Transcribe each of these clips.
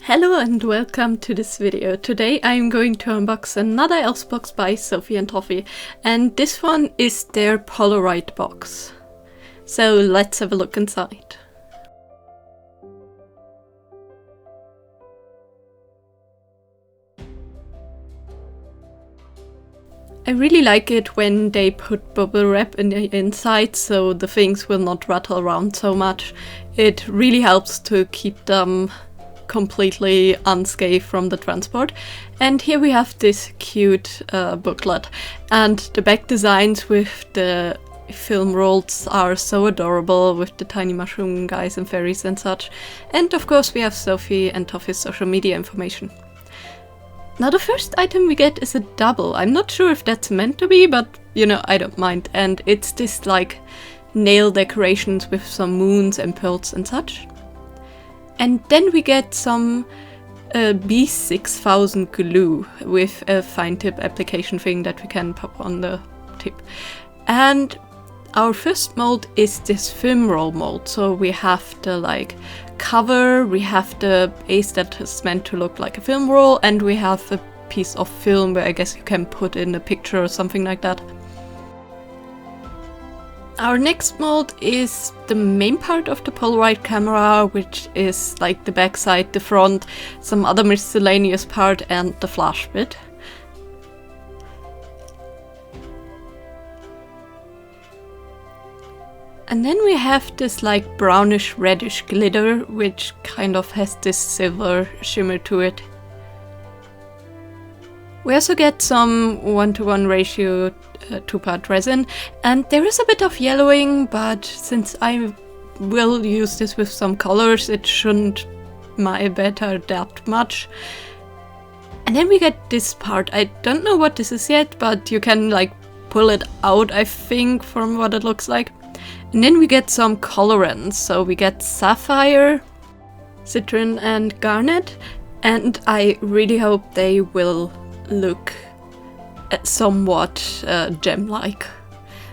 Hello and welcome to this video. Today I'm going to unbox another Elves box by Sophie and Toffee, and this one is their Polaroid box. So let's have a look inside. I really like it when they put bubble wrap in the inside so the things will not rattle around so much. It really helps to keep them completely unscathed from the transport. And here we have this cute booklet, and the back designs with the film rolls are so adorable with the tiny mushroom guys and fairies and such. And of course we have Sophie and Toffee's social media information. Now the first item we get is a double. I'm not sure if that's meant to be, but you know, I don't mind. And it's this like nail decorations with some moons and pearls and such. And then we get some B6000 glue with a fine tip application thing that we can pop on the tip. And our first mold is this film roll mold. So we have the like cover, we have the base that is meant to look like a film roll, and we have a piece of film where I guess you can put in a picture or something like that. Our next mold is the main part of the Polaroid camera, which is like the backside, the front, some other miscellaneous part, and the flash bit. And then we have this like brownish reddish glitter, which kind of has this silver shimmer to it. We also get some 1:1 ratio two-part resin, and there is a bit of yellowing, but since I will use this with some colors, it shouldn't matter that much. And then we get this part. I don't know what this is yet, but you can like pull it out, I think, from what it looks like. And then we get some colorants. So we get sapphire, citron, and garnet, and I really hope they will look somewhat gem-like,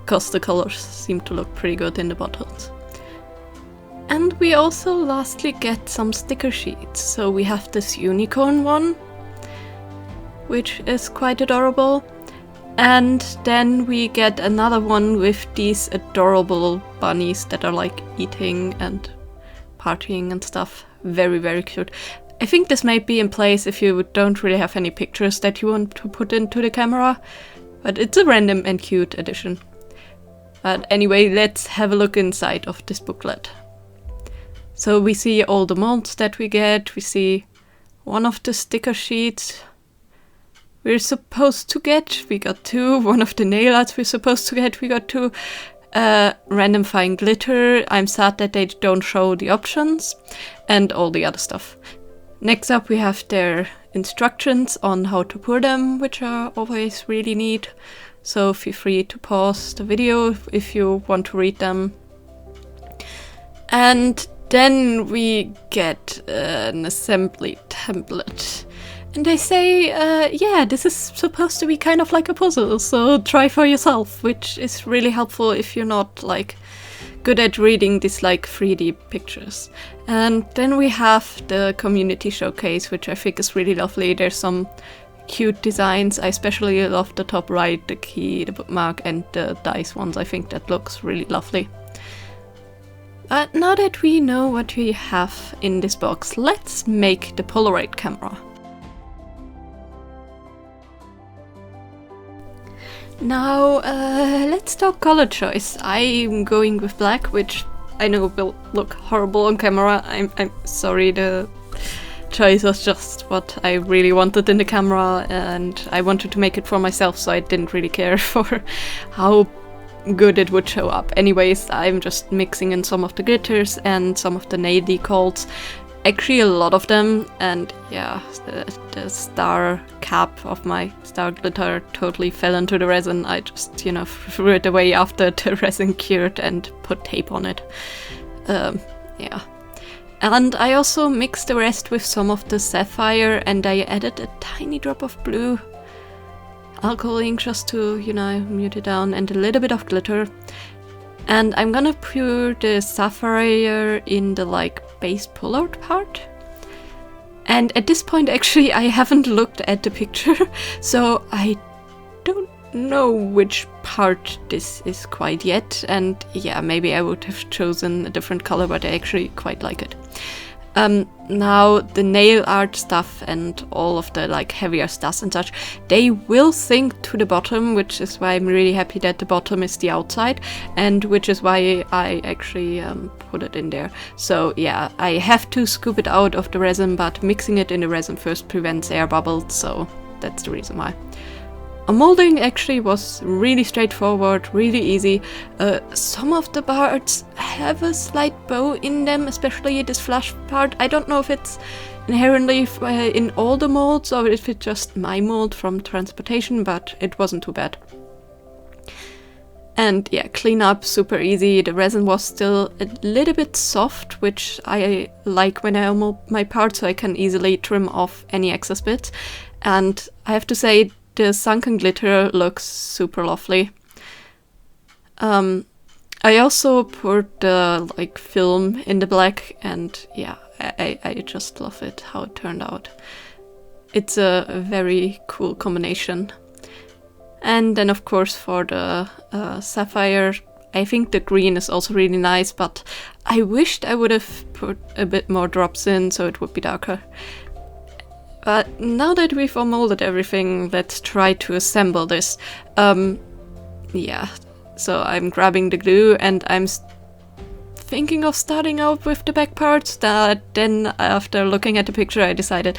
because the colors seem to look pretty good in the bottles. And we also lastly get some sticker sheets. So we have this unicorn one, which is quite adorable, and then we get another one with these adorable bunnies that are like eating and partying and stuff. Very, very cute. I think this might be in place if you don't really have any pictures that you want to put into the camera, but it's a random and cute addition. But anyway, let's have a look inside of this booklet. So we see all the molds that we get, we see one of the sticker sheets we're supposed to get, we got two, one of the nail arts we're supposed to get, we got two, random fine glitter, I'm sad that they don't show the options, and all the other stuff. Next up we have their instructions on how to pour them, which are always really neat, so feel free to pause the video if you want to read them. And then we get an assembly template. And they say, yeah, this is supposed to be kind of like a puzzle, so try for yourself, which is really helpful if you're not like good at reading these like 3D pictures. And then we have the community showcase, which I think is really lovely. There's some cute designs. I especially love the top right, the key, the bookmark, and the dice ones. I think that looks really lovely. But now that we know what we have in this box, let's make the Polaroid camera. Now, let's talk color choice. I'm going with black, which I know will look horrible on camera. I'm sorry, the choice was just what I really wanted in the camera, and I wanted to make it for myself, so I didn't really care for how good it would show up. Anyways, I'm just mixing in some of the glitters and some of the nail decals. Actually a lot of them, and yeah, the star cap of my star glitter totally fell into the resin. I just, you know, threw it away after the resin cured and put tape on it. Yeah. And I also mixed the rest with some of the sapphire, and I added a tiny drop of blue alcohol ink just to, you know, mute it down, and a little bit of glitter. And I'm gonna pour the sapphire in the like base pull-out part. And at this point, actually, I haven't looked at the picture, so I don't know which part this is quite yet. And yeah, maybe I would have chosen a different color, but I actually quite like it. Now the nail art stuff and all of the like heavier stuff and such, they will sink to the bottom, which is why I'm really happy that the bottom is the outside, and which is why I actually put it in there. So yeah, I have to scoop it out of the resin, but mixing it in the resin first prevents air bubbles, so that's the reason why. Molding actually was really straightforward, really easy. Some of the parts have a slight bow in them, especially this flash part. I don't know if it's inherently in all the molds or if it's just my mold from transportation, but it wasn't too bad. And yeah, clean up, super easy. The resin was still a little bit soft, which I like when I mold my parts, so I can easily trim off any excess bits. And I have to say, the sunken glitter looks super lovely. I also poured the like film in the black, and yeah, I just love it how it turned out. It's a very cool combination. And then of course for the sapphire, I think the green is also really nice, but I wished I would have put a bit more drops in so it would be darker. But now that we've all molded everything, let's try to assemble this. Yeah, so I'm grabbing the glue and I'm thinking of starting out with the back parts. Then after looking at the picture, I decided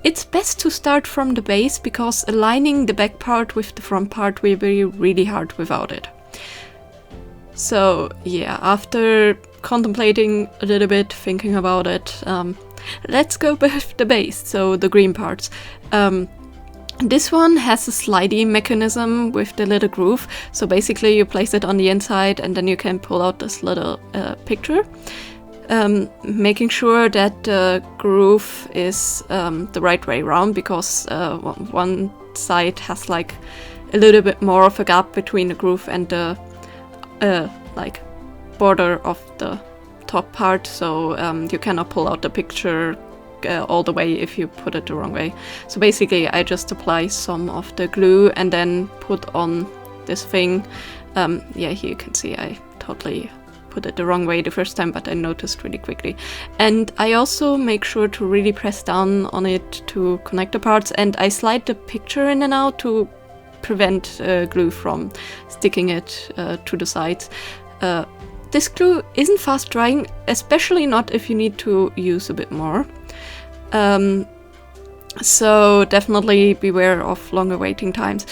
it's best to start from the base, because aligning the back part with the front part will be really hard without it. So yeah, after contemplating a little bit, thinking about it, let's go with the base, so the green parts. This one has a slidey mechanism with the little groove, so basically you place it on the inside and then you can pull out this little picture. Making sure that the groove is the right way around, because one side has like a little bit more of a gap between the groove and the like border of the top part, so you cannot pull out the picture all the way if you put it the wrong way. So basically I just apply some of the glue and then put on this thing. Yeah, here you can see I totally put it the wrong way the first time, but I noticed really quickly. And I also make sure to really press down on it to connect the parts, and I slide the picture in and out to prevent glue from sticking it to the sides. This glue isn't fast drying, especially not if you need to use a bit more. So definitely beware of longer waiting times.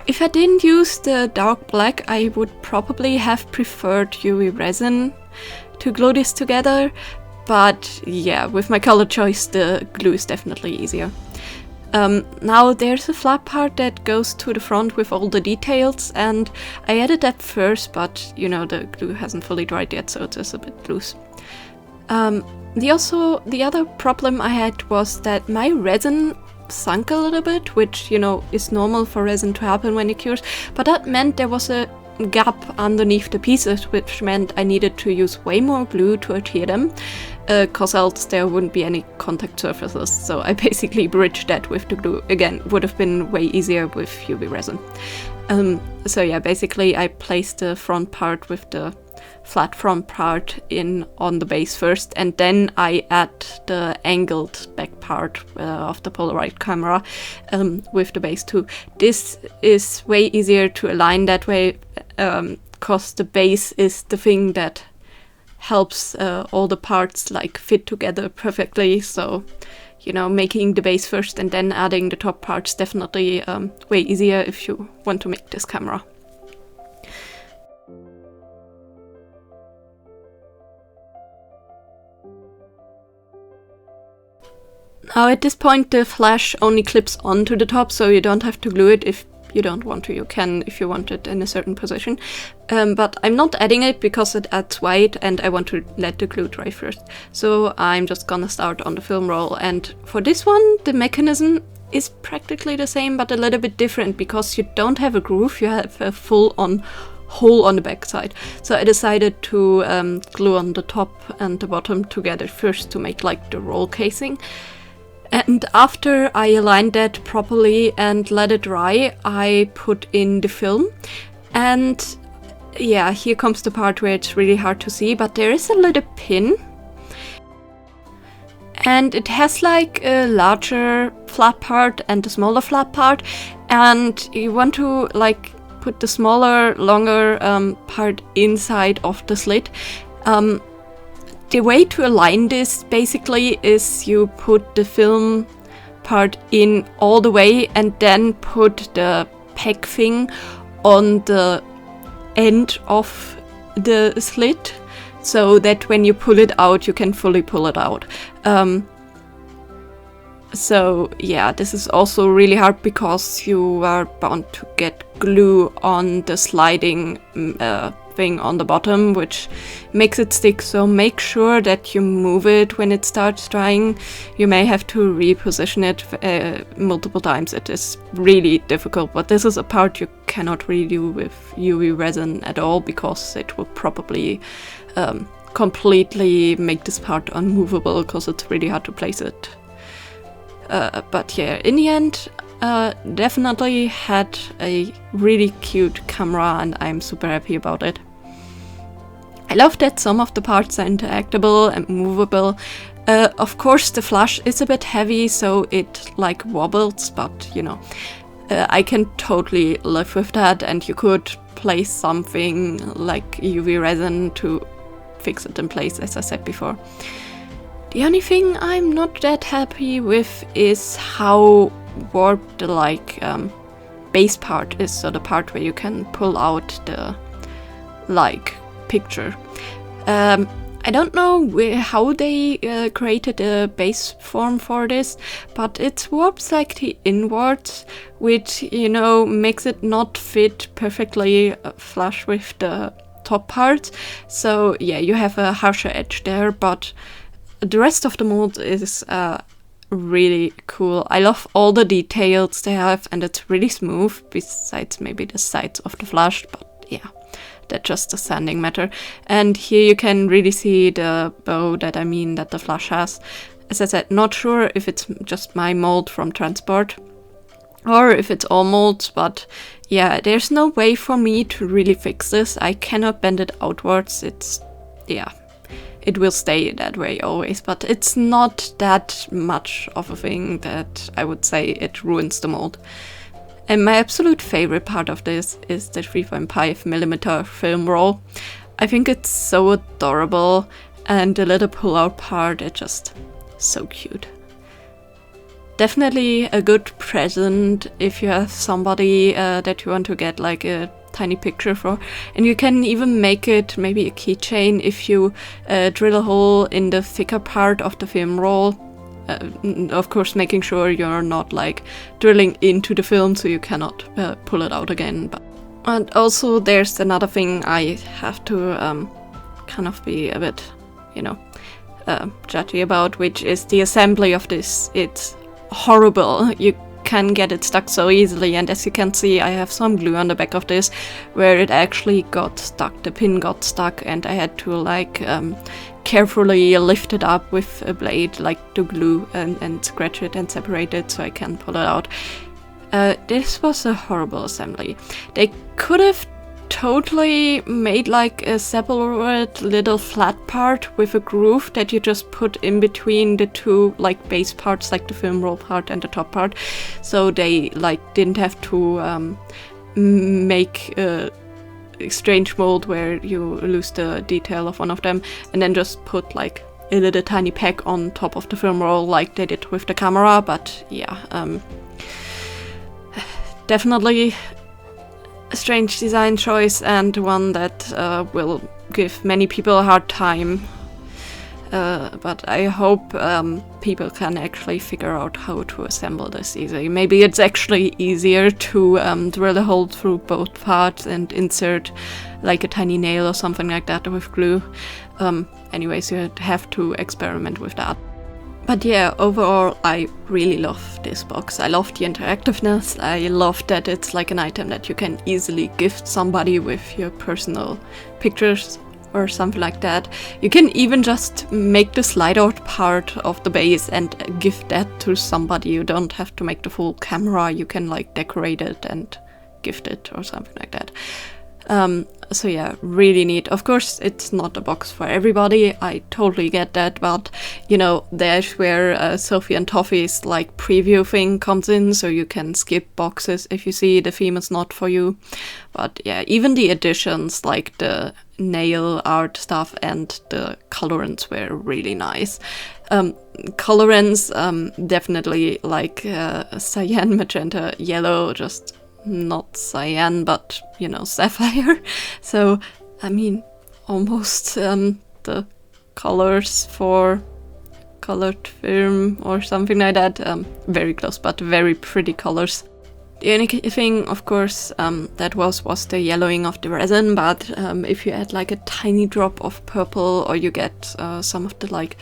If I didn't use the dark black, I would probably have preferred UV resin to glue this together. But yeah, with my color choice, the glue is definitely easier. Now there's a flat part that goes to the front with all the details, and I added that first, but you know, the glue hasn't fully dried yet, so it's a bit loose. The other problem I had was that my resin sunk a little bit, which, you know, is normal for resin to happen when it cures, but that meant there was a gap underneath the pieces, which meant I needed to use way more glue to adhere them, cause else there wouldn't be any contact surfaces. So I basically bridged that with the glue. Again, would have been way easier with UV resin. So yeah, basically I placed the front part with the flat front part in on the base first, and then I add the angled back part of the Polaroid camera with the base too. This is way easier to align that way, cause the base is the thing that helps all the parts like fit together perfectly. So, you know, making the base first and then adding the top parts definitely way easier if you want to make this camera. Now at this point the flash only clips onto the top, so you don't have to glue it if you don't want to. You can if you want it in a certain position. But I'm not adding it because it adds weight and I want to let the glue dry first. So I'm just gonna start on the film roll, and for this one the mechanism is practically the same but a little bit different, because you don't have a groove, you have a full-on hole on the back side. So I decided to glue on the top and the bottom together first to make like the roll casing. And after I aligned that properly and let it dry, I put in the film. And yeah, here comes the part where it's really hard to see, but there is a little pin. And it has like a larger flat part and a smaller flat part. And you want to like put the smaller, longer part inside of the slit. The way to align this basically is you put the film part in all the way and then put the peg thing on the end of the slit so that when you pull it out, you can fully pull it out. So yeah, this is also really hard because you are bound to get glue on the sliding thing on the bottom, which makes it stick, so make sure that you move it when it starts drying. You may have to reposition it multiple times. It is really difficult, but this is a part you cannot redo with UV resin at all because it will probably completely make this part unmovable because it's really hard to place it. But yeah, in the end, definitely had a really cute camera and I'm super happy about it. I love that some of the parts are interactable and movable. Of course the flash is a bit heavy, so it like wobbles, but you know, I can totally live with that, and you could place something like UV resin to fix it in place, as I said before. The only thing I'm not that happy with is how warped the like base part is, so the part where you can pull out the like picture. I don't know how they created a base form for this, but it warps slightly inwards, which, you know, makes it not fit perfectly flush with the top part. So yeah, you have a harsher edge there, but the rest of the mold is really cool. I love all the details they have, and it's really smooth, besides maybe the sides of the flash, but yeah, that's just a sanding matter. And here you can really see the bow that the flash has. As I said, not sure if it's just my mold from transport or if it's all molds, but yeah, there's no way for me to really fix this. I cannot bend it outwards. It's, yeah, it will stay that way always, but it's not that much of a thing that I would say it ruins the mold. And my absolute favorite part of this is the 3.5mm film roll. I think it's so adorable, and the little pull-out part is just so cute. Definitely a good present if you have somebody that you want to get like a tiny picture for, and you can even make it maybe a keychain if you drill a hole in the thicker part of the film roll. Of course, making sure you're not like drilling into the film so you cannot pull it out again. And also there's another thing I have to kind of be a bit, you know, judgy about, which is the assembly of this. It's horrible. You can get it stuck so easily, and as you can see, I have some glue on the back of this where it actually got stuck. The pin got stuck and I had to like carefully lift it up with a blade, like to glue, and scratch it and separate it so I can pull it out. This was a horrible assembly. They could have totally made like a separate little flat part with a groove that you just put in between the two like base parts, like the film roll part and the top part, so they like didn't have to make a strange mold where you lose the detail of one of them, and then just put like a little tiny peg on top of the film roll like they did with the camera. But yeah, definitely a strange design choice, and one that will give many people a hard time. But I hope people can actually figure out how to assemble this easily. Maybe it's actually easier to drill a hole through both parts and insert like a tiny nail or something like that with glue. Anyways, you have to experiment with that. But yeah, overall I really love this box. I love the interactiveness. I love that it's like an item that you can easily gift somebody with your personal pictures or something like that. You can even just make the slide out part of the base and give that to somebody. You don't have to make the full camera. You can like decorate it and gift it or something like that. So yeah, really neat. Of course, it's not a box for everybody. I totally get that, but you know, there's where Sophie and Toffee's like preview thing comes in, so you can skip boxes if you see the theme is not for you. But yeah, even the additions like the nail art stuff and the colorants were really nice. Colorants, definitely like cyan, magenta, yellow, just not cyan, but you know, sapphire. So I mean, almost the colors for colored film or something like that. Very close, but very pretty colors. The only thing, of course, that was the yellowing of the resin, but if you add like a tiny drop of purple, or you get some of the like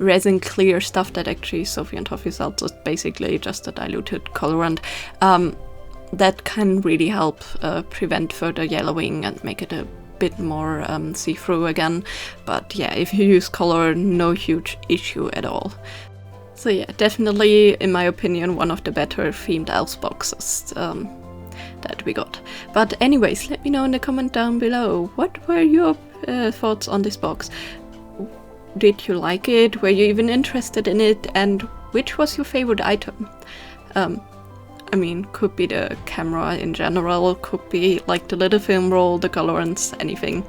resin clear stuff that actually Sophie and Toffee sells, is basically just a diluted colorant, that can really help prevent further yellowing and make it a bit more see-through again. But yeah, if you use color, no huge issue at all. So yeah, definitely, in my opinion, one of the better themed Elves boxes that we got. But anyways, let me know in the comment down below, what were your thoughts on this box? Did you like it? Were you even interested in it? And which was your favorite item? I mean, could be the camera in general, could be like the little film roll, the colorants, anything.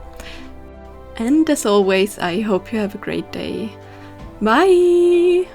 And as always, I hope you have a great day. Bye!